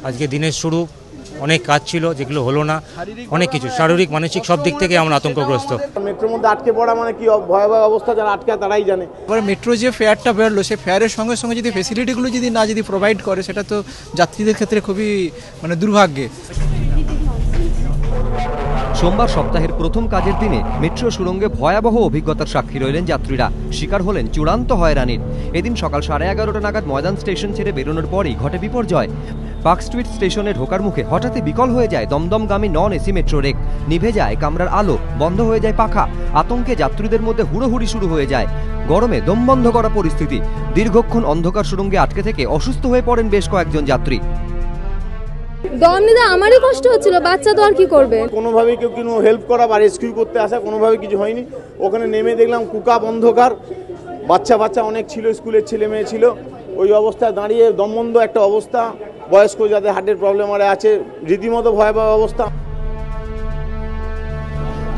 আজকে দিনের শুরু, অনেক কাজ ছিল যেগুলো হলো না, অনেক কিছু শারীরিক মানসিক সব দিক থেকে আমরা আতঙ্কগ্রস্ত। মেট্রোর মধ্যে আটকে পড়া মানে কি ভয়াবহ অবস্থা, যারা আটকে তারাই জানে। এবার মেট্রো যে ফেয়ারটা বেরোলো, সেই ফেয়ারের সঙ্গে সঙ্গে যদি ফেসিলিটিগুলো যদি প্রোভাইড করে, সেটা তো যাত্রীদের ক্ষেত্রে খুবই দুর্ভাগ্যের। সোমবার সপ্তাহের প্রথম কাজের দিনে মেট্রো সুড়ঙ্গে ভয়াবহ অভিজ্ঞতার সাক্ষী রইলেন যাত্রীরা, শিকার হলেন চূড়ান্ত হয়রানির। এদিন সকাল 11:30 নাগাদ ময়দান স্টেশন ছেড়ে বেরোনোর পরই ঘটে বিপর্যয়। পার্ক স্ট্রিট স্টেশনে ঢোকার মুখে হঠাৎই বিকল হয়ে যায় দমদমগামী নন এসি মেট্রো রেক, নিভে যায় কামরার আলো, বন্ধ হয়ে যায় পাখা। আতঙ্কে যাত্রীদের মধ্যে হুড়োহুড়ি শুরু হয়ে যায়। গরমে দম বন্ধ করা পরিস্থিতি। দীর্ঘক্ষণ অন্ধকার সুড়ঙ্গে আটকে থেকে অসুস্থ হয়ে পড়েন বেশ কয়েকজন যাত্রী। দম নিতে আমারই কষ্ট হচ্ছিল, বাচ্চা তো আর কি করবে। কোনোভাবে কেউ কোনো হেল্প করা বা রেস্কিউ করতে আসা, কোনোভাবে কিছু হয়নি। ওখানে নেমে দেখলাম কুকাপ অন্ধকার, বাচ্চা অনেক ছিল, স্কুলের ছেলে মেয়ে ছিল। ওই অবস্থায় দাঁড়িয়ে দমবন্ধ একটা অবস্থা, বয়স্ক যাদের হার্টের প্রবলেম আছে, রীতিমতো ভয়াবহ অবস্থা।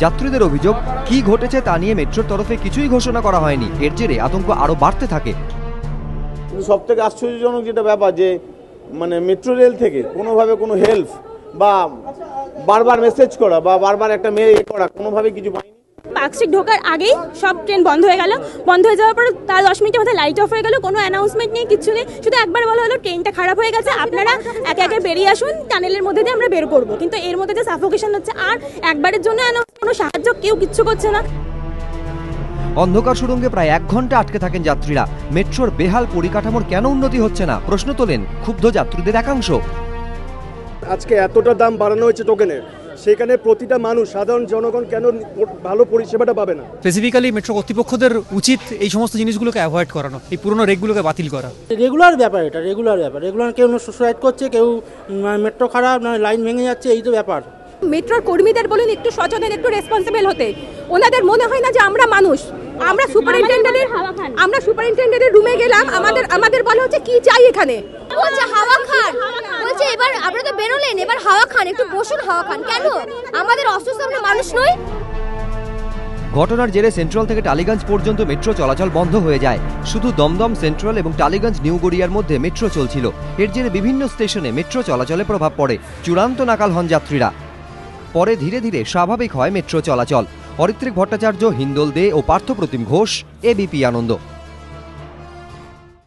যাত্রীদের অভিযোগ, কি ঘটেছে তা নিয়ে মেট্রোর তরফে কিছুই ঘোষণা করা হয়নি। এর জেরে আতঙ্ক আরো বাড়তে থাকে। সব থেকে আশ্চর্যজনক যেটা ব্যাপার, যে মেট্রো রেল থেকে কোনোভাবে কোনো হেল্প বা বারবার মেসেজ করা বা বারবার একটা মেল করা, কোনোভাবে কিছু পাইনি। পার্ক স্ট্রিট ঢোকার আগেই সব ট্রেন বন্ধ হয়ে গেল। বন্ধ হয়ে যাওয়ার পর তার 10 মিনিটের মধ্যে লাইট অফ হয়ে গেল। কোনো অ্যানাউন্সমেন্ট নেই, কিছু নেই। শুধু একবার বলা হলো ট্রেনটা খারাপ হয়ে গেছে, আপনারা একে একে বেরিয়ে আসুন, টানেলের মধ্যে দিয়ে আমরা বের করবো। কিন্তু এর মধ্যে যে সাফোকেশন হচ্ছে, আর একবারের জন্য কোনো সাহায্য কেউ কিচ্ছু করছে না। অন্ধকার সুড়ঙ্গে প্রায় 1 ঘন্টা আটকে থাকেন যাত্রীরা। মেট্রোর বেহাল পরিকাঠামোর কেন উন্নতি হচ্ছে না, প্রশ্ন তোলেন ক্ষুব্ধ যাত্রীদের একাংশ। আজকে এতটা দাম বাড়ানো হয়েছে টোকেনের, সেখানে প্রতিটা মানুষ, সাধারণ জনগণ কেন ভালো পরিষেবাটা পাবে না? স্পেসিফিক্যালি মেট্রো কর্তৃপক্ষদের উচিত এই সমস্ত জিনিসগুলোকে অ্যাভয়েড করানো, এই পুরনো রেকগুলোকে বাতিল করা। রেগুলার ব্যাপার, এটা রেগুলার ব্যাপার। কেউ সুসাইড করছে, কেউ মেট্রো খারাপ, লাইন ভেঙে যাচ্ছে, এই তো ব্যাপার। মেট্রোর কর্মীদের বলুন একটু সচেতন, একটু রেসপন্সিবল হতে। ওনাদের মনে হয় না যে আমরা মানুষ। আমরা সুপারিনটেন্ডেন্টের রুমে গেলাম, আমাদের বলা হচ্ছে কি চাই এখানে, বলছে হাওয়া খান, বলছে এবার আপনারা তো বেরোলেন, এবার হাওয়া খান, একটু বসুন, হাওয়া খান। কেন? আমাদের অসুস্থ, আমরা মানুষ নই? ঘটনার জেরে সেন্ট্রাল থেকে টালিগঞ্জ পর্যন্ত মেট্রো চলাচল বন্ধ হয়ে যায়। শুধু দমদম সেন্ট্রাল এবং টালিগঞ্জ নিউ গড়িয়ার মধ্যে মেট্রো চলছিল। এর জেরে বিভিন্ন স্টেশনে মেট্রো চলাচলে প্রভাব পড়ে। চূড়ান্ত নাকাল হন যাত্রীরা। পরে ধীরে ধীরে স্বাভাবিক হয় মেট্রো চলাচল। অরিত্রিক ভট্টাচার্য, হিন্দোল দে ও পার্থপ্রতিম ঘোষ, এবিপি আনন্দ।